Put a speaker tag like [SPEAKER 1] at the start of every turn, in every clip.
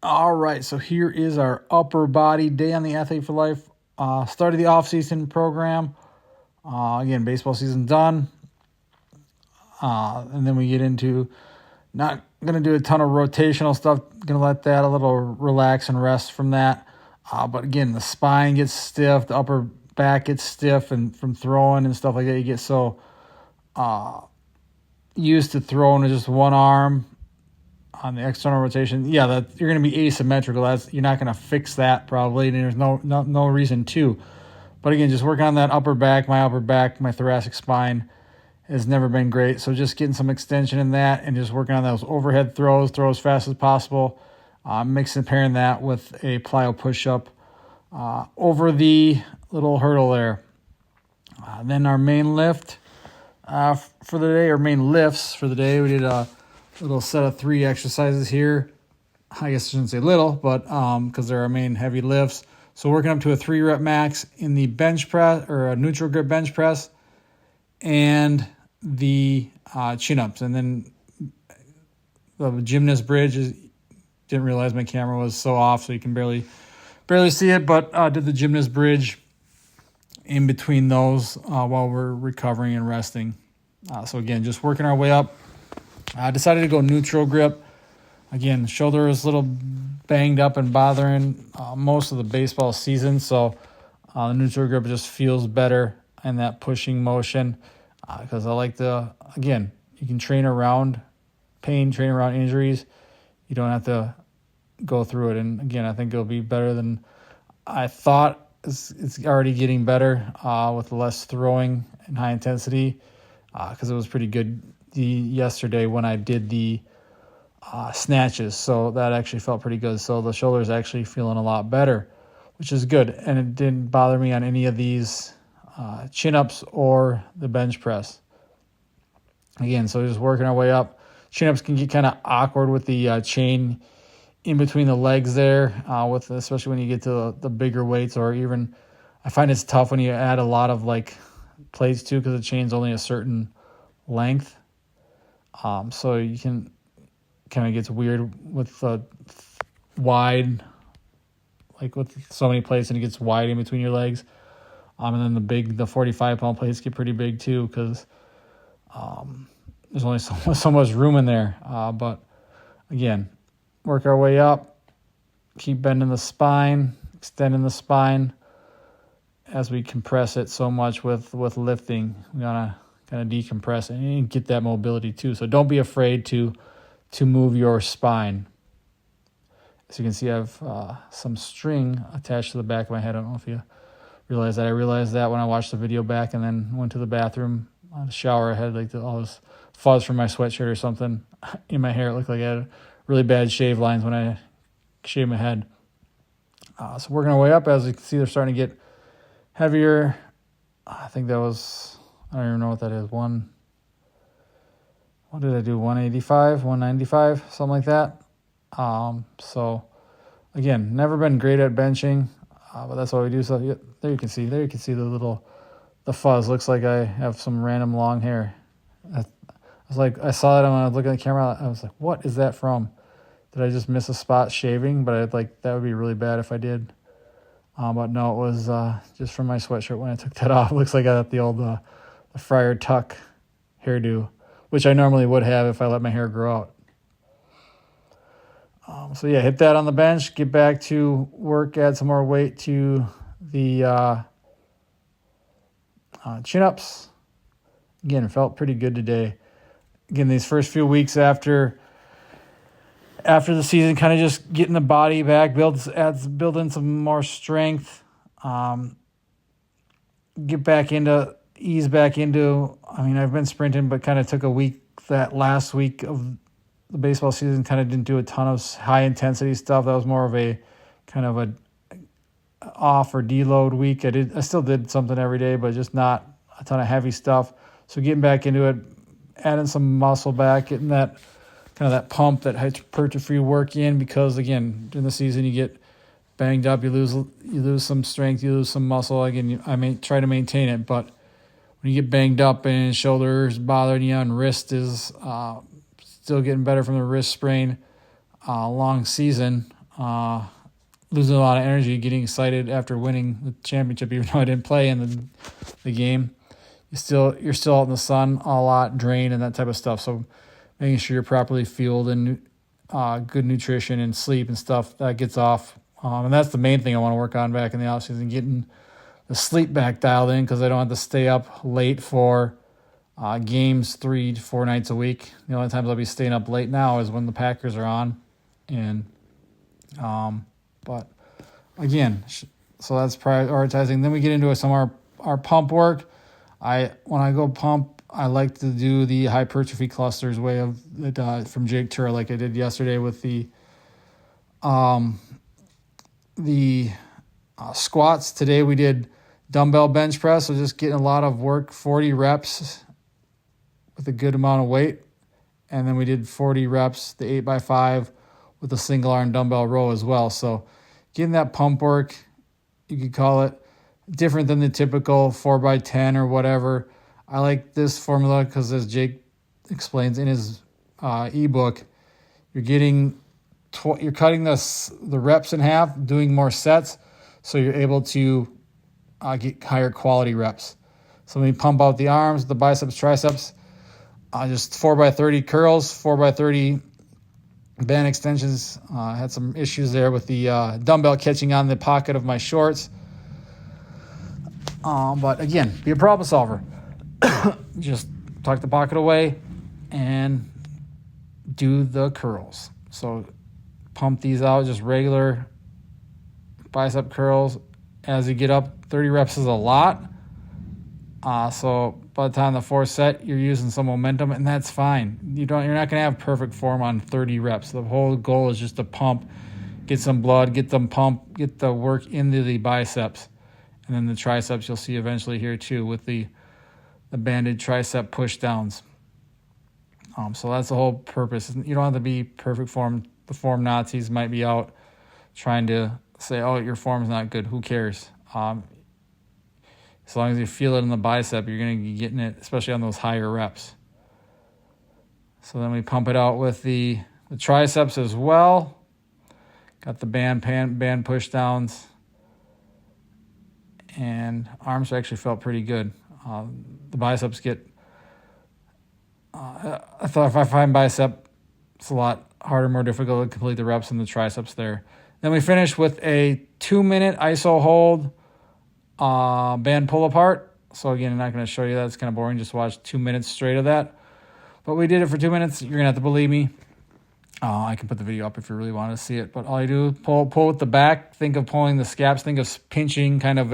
[SPEAKER 1] All right, so here is our upper body day on the Athlete for Life. Start of the off-season program. Again, baseball season done. And then we get into not going to do a ton of rotational stuff. Going to let that a little relax and rest from that. But again, the spine gets stiff. The upper back gets stiff, and from throwing and stuff like that, you get so used to throwing with just one arm on the external rotation. Yeah, that you're going to be asymmetrical. You're not going to fix that probably, and there's no reason to. But again, just working on that upper back, my thoracic spine has never been great. So just getting some extension in that and just working on those overhead throws, throw as fast as possible. Mixing and pairing that with a plyo push-up over the little hurdle there. Then our main lift for the day, or main lifts for the day, we did a little set of 3 exercises here. I guess I shouldn't say little, but because they're our main heavy lifts. So working up to a 3-rep max in the bench press, or a neutral grip bench press, and the chin-ups. And then the gymnast bridge didn't realize my camera was so off, so you can barely see it, but did the gymnast bridge in between those while we're recovering and resting. So again, just working our way up. I decided to go neutral grip. Again, shoulder is a little banged up and bothering most of the baseball season, so the neutral grip just feels better in that pushing motion because I like again, you can train around pain, train around injuries. You don't have to go through it. And again, I think it'll be better than I thought. It's already getting better with less throwing and high intensity because it was pretty good yesterday when I did the snatches. So that actually felt pretty good. So the shoulder is actually feeling a lot better, which is good. And it didn't bother me on any of these chin-ups or the bench press. Again, so just working our way up. Chin-ups can get kind of awkward with the chain in between the legs there, especially when you get to the bigger weights, or even I find it's tough when you add a lot of plates too, because the chain's only a certain length. So you can kind of gets weird with wide, with so many plates, and it gets wide in between your legs. And then the 45-pound plates get pretty big too, because there's only so much room in there. But again, work our way up, keep bending the spine, extending the spine as we compress it so much with lifting. We gotta kind of decompress and get that mobility too. So don't be afraid to move your spine. As you can see, I have some string attached to the back of my head. I don't know if you realize that. I realized that when I watched the video back and then went to the bathroom, the shower. I had all this fuzz from my sweatshirt or something in my hair. It looked like I had really bad shave lines when I shaved my head. So working our way up, as you can see, they're starting to get heavier. I think that was, I don't even know what that is. What did I do? 185, 195, something like that. So again, never been great at benching, but that's what we do. So yeah, there you can see the fuzz. Looks like I have some random long hair. I saw it when I was looking at the camera. I was like, what is that from? Did I just miss a spot shaving? But that would be really bad if I did. But no, it was just from my sweatshirt when I took that off. It looks like I got the old the Friar Tuck hairdo, which I normally would have if I let my hair grow out. So yeah, hit that on the bench, get back to work, add some more weight to the chin-ups. Again, it felt pretty good today. Again, these first few weeks after the season, kind of just getting the body back, building some more strength, ease back into. I mean, I've been sprinting, but kind of took a week. That last week of the baseball season, kind of didn't do a ton of high intensity stuff. That was more of a kind of a off or deload week. I still did something every day, but just not a ton of heavy stuff. So getting back into it, adding some muscle back, getting that kind of that pump, that hypertrophy work in, because again, during the season you get banged up, you lose some strength, you lose some muscle. Again, I may try to maintain it, but when you get banged up and shoulders bothering you and wrist is still getting better from the wrist sprain, long season, losing a lot of energy, getting excited after winning the championship, even though I didn't play in the game. You're still out in the sun a lot, drained and that type of stuff. So making sure you're properly fueled and good nutrition and sleep and stuff that gets off. And that's the main thing I want to work on back in the offseason, getting the sleep back dialed in, because I don't have to stay up late for games 3 to 4 nights a week. The only times I'll be staying up late now is when the Packers are on. And but again, so that's prioritizing. Then we get into some of our pump work. When I go pump, I like to do the hypertrophy clusters way of it from Jake Tura, like I did yesterday with the squats. Today we did dumbbell bench press, so just getting a lot of work, 40 reps with a good amount of weight. And then we did 40 reps, the 8x5 with a single arm dumbbell row as well. So getting that pump work, you could call it, different than the typical 4x10 or whatever. I like this formula because, as Jake explains in his ebook, you're cutting the reps in half, doing more sets, so you're able to get higher quality reps. So when you pump out the arms, the biceps, triceps, just 4x30 curls, 4x30 band extensions. I had some issues there with the dumbbell catching on the pocket of my shorts. But again, be a problem solver. Just tuck the pocket away and do the curls. So pump these out, just regular bicep curls. As you get up, 30 reps is a lot. So by the time the fourth set, you're using some momentum, and that's fine. You're not going to have perfect form on 30 reps. The whole goal is just to pump, get some blood, get them pump, get the work into the biceps. And then the triceps you'll see eventually here too with the banded tricep push downs. So that's the whole purpose. You don't have to be perfect form. The form Nazis might be out trying to say, oh, your form's not good. Who cares? As long as you feel it in the bicep, you're going to be getting it, especially on those higher reps. So then we pump it out with the triceps as well. Got the band push downs. And arms actually felt pretty good. The biceps I thought if I find bicep, it's a lot harder, more difficult to complete the reps than the triceps there. Then we finish with a 2-minute iso hold band pull apart. So again, I'm not going to show you that. It's kind of boring. Just watch 2 minutes straight of that. But we did it for 2 minutes. You're going to have to believe me. I can put the video up if you really want to see it. But all you do, pull with the back. Think of pulling the scaps. Think of pinching, kind of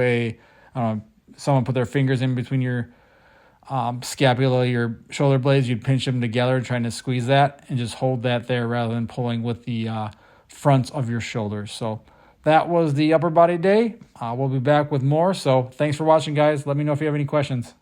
[SPEAKER 1] someone put their fingers in between your scapula, your shoulder blades. You'd pinch them together, trying to squeeze that, and just hold that there rather than pulling with the fronts of your shoulders. So that was the upper body day. We'll be back with more. So thanks for watching, guys. Let me know if you have any questions.